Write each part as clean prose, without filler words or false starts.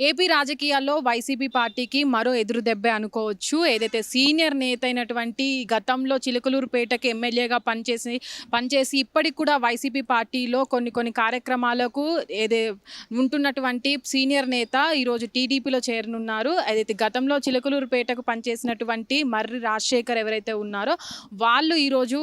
AP రాజకీయాల్లో YCP పార్టీకి మరో ఎదురు దెబ్బే అనుకోవచ్చు. ఏదైతే సీనియర్ నేత అయినటువంటి గతంలో చిలుకలూరుపేటకి ఎమ్మెల్యేగా పనిచేసి ఇప్పటికి కూడా వైసీపీ పార్టీలో కొన్ని కార్యక్రమాలకు ఉంటున్నటువంటి సీనియర్ నేత ఈరోజు టీడీపీలో చేరనున్నారు. ఏదైతే గతంలో చిలుకలూరుపేటకు పనిచేసినటువంటి మర్రి రాజశేఖర్ ఎవరైతే ఉన్నారో వాళ్ళు ఈరోజు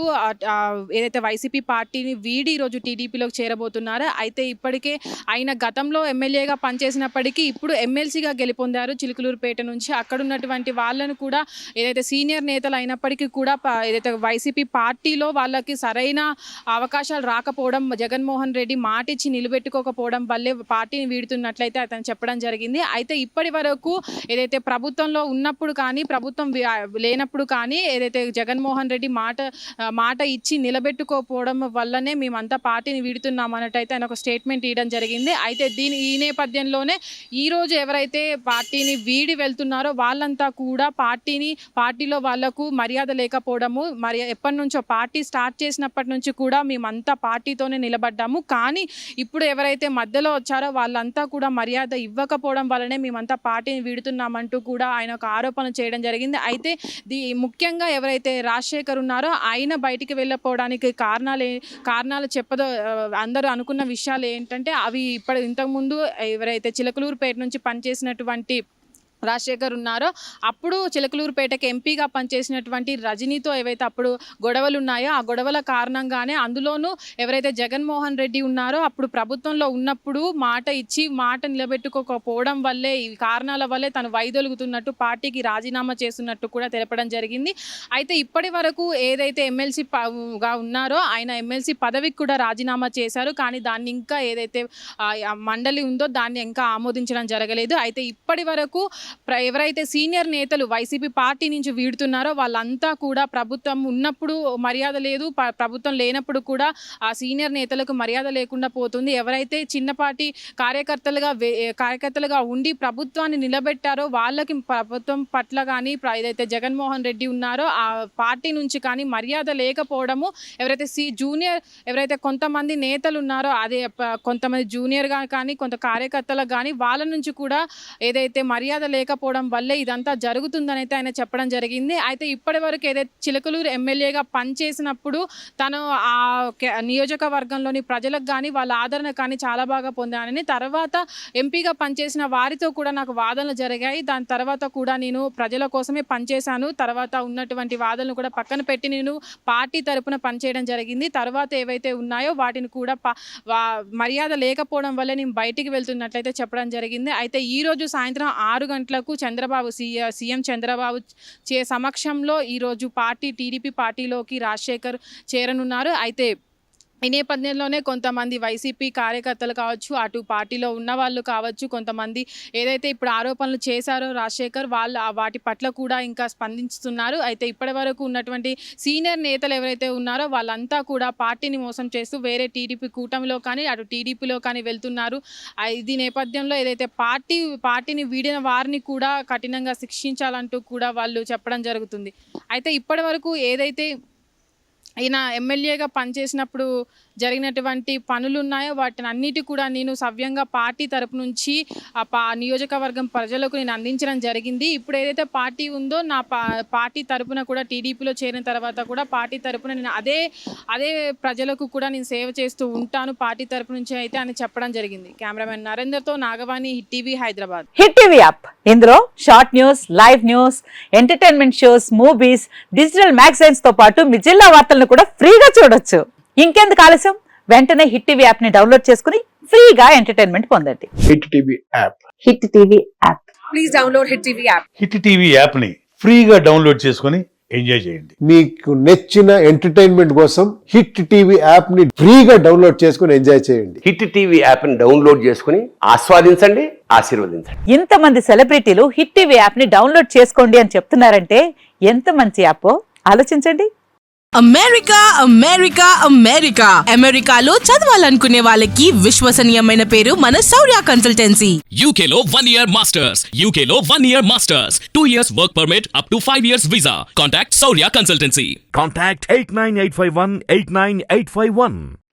ఏదైతే వైసీపీ పార్టీని వీడి ఈరోజు టీడీపీలోకి చేరబోతున్నారో. అయితే ఇప్పటికే ఆయన గతంలో ఎమ్మెల్యేగా పనిచేసినప్పటికీ ఇప్పుడు ఎమ్మెల్సీగా గెలుపొందారు చిలుకలూరుపేట నుంచి. అక్కడ ఉన్నటువంటి వాళ్ళను కూడా ఏదైతే సీనియర్ నేతలు అయినప్పటికీ కూడా ఏదైతే వైసీపీ పార్టీలో వాళ్ళకి సరైన అవకాశాలు రాకపోవడం, జగన్మోహన్ రెడ్డి మాట ఇచ్చి నిలబెట్టుకోకపోవడం వల్లే పార్టీని వీడుతున్నట్లయితే అతను చెప్పడం జరిగింది. అయితే ఇప్పటి వరకు ఏదైతే ప్రభుత్వంలో ఉన్నప్పుడు కానీ ప్రభుత్వం లేనప్పుడు కానీ ఏదైతే జగన్మోహన్ రెడ్డి మాట ఇచ్చి నిలబెట్టుకోకపోవడం వల్లనే మేమంతా పార్టీని వీడుతున్నాం అన్నట్టయితే ఆయన ఒక స్టేట్మెంట్ ఇవ్వడం జరిగింది. అయితే ఈ నేపథ్యంలోనే ఈరోజు ఎవరైతే పార్టీని వీడి వెళ్తున్నారో వాళ్ళంతా కూడా పార్టీలో వాళ్లకు మర్యాద లేకపోవడము, ఎప్పటి నుంచో పార్టీ స్టార్ట్ చేసినప్పటి నుంచి కూడా మేమంతా పార్టీతోనే నిలబడ్డాము, కానీ ఇప్పుడు ఎవరైతే మధ్యలో వచ్చారో వాళ్ళంతా కూడా మర్యాద ఇవ్వకపోవడం వల్లనే మేమంతా పార్టీని వీడుతున్నామంటూ కూడా ఆయన ఒక ఆరోపణ చేయడం జరిగింది. అయితే ముఖ్యంగా ఎవరైతే రాజశేఖర్ ఉన్నారో ఆయన బయటికి వెళ్ళకపోవడానికి కారణాలు అందరూ అనుకున్న విషయాలు ఏంటంటే అవి ఇంతకుముందు ఎవరైతే చిలకలూరుపేట నుంచి పనిచేసినటువంటి రాజశేఖర్ ఉన్నారో అప్పుడు చిలకలూరుపేటకి ఎంపీగా పనిచేసినటువంటి రజనీతో ఏవైతే అప్పుడు గొడవలు ఉన్నాయో ఆ గొడవల కారణంగానే అందులోనూ ఎవరైతే జగన్మోహన్ రెడ్డి ఉన్నారో అప్పుడు ప్రభుత్వంలో ఉన్నప్పుడు మాట ఇచ్చి మాట నిలబెట్టుకోకపోవడం వల్లే ఈ కారణాల వల్లే తను వైదొలుగుతున్నట్టు పార్టీకి రాజీనామా చేస్తున్నట్టు కూడా తెలపడం జరిగింది. అయితే ఇప్పటి వరకు ఏదైతే ఎమ్మెల్సీగా ఉన్నారో ఆయన ఎమ్మెల్సీ పదవికి కూడా రాజీనామా చేశారు, కానీ దాన్ని ఇంకా ఏదైతే మండలి ఉందో దాన్ని ఇంకా ఆమోదించడం జరగలేదు. అయితే ఇప్పటి వరకు ఎవరైతే సీనియర్ నేతలు వైసీపీ పార్టీ నుంచి వీడుతున్నారో వాళ్ళంతా కూడా ప్రభుత్వం ఉన్నప్పుడు మర్యాద లేదు, ప్రభుత్వం లేనప్పుడు కూడా ఆ సీనియర్ నేతలకు మర్యాద లేకుండా పోతుంది. ఎవరైతే చిన్నపాటి కార్యకర్తలుగా ఉండి ప్రభుత్వాన్ని నిలబెట్టారో వాళ్ళకి ప్రభుత్వం పట్ల కానీ ఏదైతే జగన్మోహన్ రెడ్డి ఉన్నారో ఆ పార్టీ నుంచి కానీ మర్యాద లేకపోవడము, ఎవరైతే కొంతమంది నేతలు ఉన్నారో అదే కొంతమంది జూనియర్గా కానీ కొంత కార్యకర్తలకు కానీ వాళ్ళ నుంచి కూడా ఏదైతే మర్యాద లేకపోవడం వల్లే ఇదంతా జరుగుతుందని అయితే ఆయన చెప్పడం జరిగింది. అయితే ఇప్పటి వరకు ఏదైతే చిలకలూరు ఎమ్మెల్యేగా పనిచేసినప్పుడు తను ఆ నియోజకవర్గంలోని ప్రజలకు కానీ వాళ్ళ ఆదరణ కానీ చాలా బాగా పొందానని, తర్వాత ఎంపీగా పనిచేసిన వారితో కూడా నాకు వాదనలు జరిగాయి, దాని తర్వాత కూడా నేను ప్రజల కోసమే పనిచేశాను, తర్వాత ఉన్నటువంటి వాదనలు కూడా పక్కన పెట్టి నేను పార్టీ తరపున పనిచేయడం జరిగింది, తర్వాత ఏవైతే ఉన్నాయో వాటిని కూడా మర్యాద లేకపోవడం వల్ల నేను బయటికి వెళ్తున్నట్లయితే చెప్పడం జరిగింది. అయితే ఈరోజు సాయంత్రం 6 గంటలకు సీఎం చంద్రబాబు సమక్షంలో ఈరోజు టీడీపీ పార్టీలోకి రాజశేఖర్ చేరనున్నారు. అయితే ఈ నేపథ్యంలోనే కొంతమంది వైసీపీ కార్యకర్తలు కావచ్చు, అటు పార్టీలో ఉన్న వాళ్ళు కావచ్చు, కొంతమంది ఏదైతే ఇప్పుడు ఆరోపణలు చేశారో రాజశేఖర్ వాటి పట్ల కూడా ఇంకా స్పందిస్తున్నారు. అయితే ఇప్పటి వరకు ఉన్నటువంటి సీనియర్ నేతలు ఎవరైతే ఉన్నారో వాళ్ళంతా కూడా పార్టీని మోసం చేస్తూ వేరే టీడీపీ కూటమిలో కానీ అటు టీడీపీలో కానీ వెళ్తున్నారు. ఇది నేపథ్యంలో ఏదైతే పార్టీని వీడిన వారిని కూడా కఠినంగా శిక్షించాలంటూ కూడా వాళ్ళు చెప్పడం జరుగుతుంది. అయితే ఇప్పటి వరకు ఏదైతే ఈయన ఎమ్మెల్యేగా పనిచేసినప్పుడు జరిగినటువంటి పనులు ఉన్నాయో వాటిని అన్నిటి కూడా నేను సవ్యంగా పార్టీ తరపు నుంచి నియోజకవర్గం ప్రజలకు నేను అందించడం జరిగింది. ఇప్పుడు ఏదైతే పార్టీ ఉందో నా పార్టీ తరపున కూడా టీడీపీలో చేరిన తర్వాత కూడా పార్టీ తరపున నేను అదే ప్రజలకు కూడా నేను సేవ చేస్తూ ఉంటాను పార్టీ తరపు నుంచి అయితే అని చెప్పడం జరిగింది. కెమెరామెన్ నరేందర్తో Nagavani, hit TV, Hyderabad. Hit TV app ఇందులో short news, live news, entertainment shows, movies, digital magazines తో పాటు మీ జిల్లా వార్తలను కూడా ఫ్రీగా చూడొచ్చు. ఇంకెందుకు ఆలస్యం, వెంటనే హిట్ టీవీ యాప్ ని డౌన్లోడ్ చేసుకుని ఫ్రీగా ఎంటర్టైన్మెంట్ పొందండి. Hit TV app. Hit TV app. Please download hit TV app. Hit TV app ని ఫ్రీగా డౌన్లోడ్ చేసుకుని ఎంజాయ్ చేయండి. మీకు నచ్చిన ఎంటర్టైన్మెంట్ కోసం హిట్ టీవీ యాప్ ని ఫ్రీగా డౌన్లోడ్ చేసుకుని ఎంజాయ్ చేయండి. హిట్ టీవీ యాప్ ని డౌన్లోడ్ చేసుకుని ఆస్వాదించండి, ఆశీర్వదించండి. ఇంతమంది సెలబ్రిటీలు హిట్ టీవీ యాప్ ని డౌన్లోడ్ చేసుకోండి అని చెప్తున్నారంటే ఎంత మంచి యాప్ ఆలోచించండి. అమెరికాలో చదవాలనుకునే వాళ్ళకి విశ్వసనీయమైన పేరు మన శౌర్య కన్సల్టెన్సీ. UK లో 1 year masters, UK లో 1 year masters, 2 years work permit up to 5 years visa. Contact Shaurya Consultancy. Contact 89851 89851.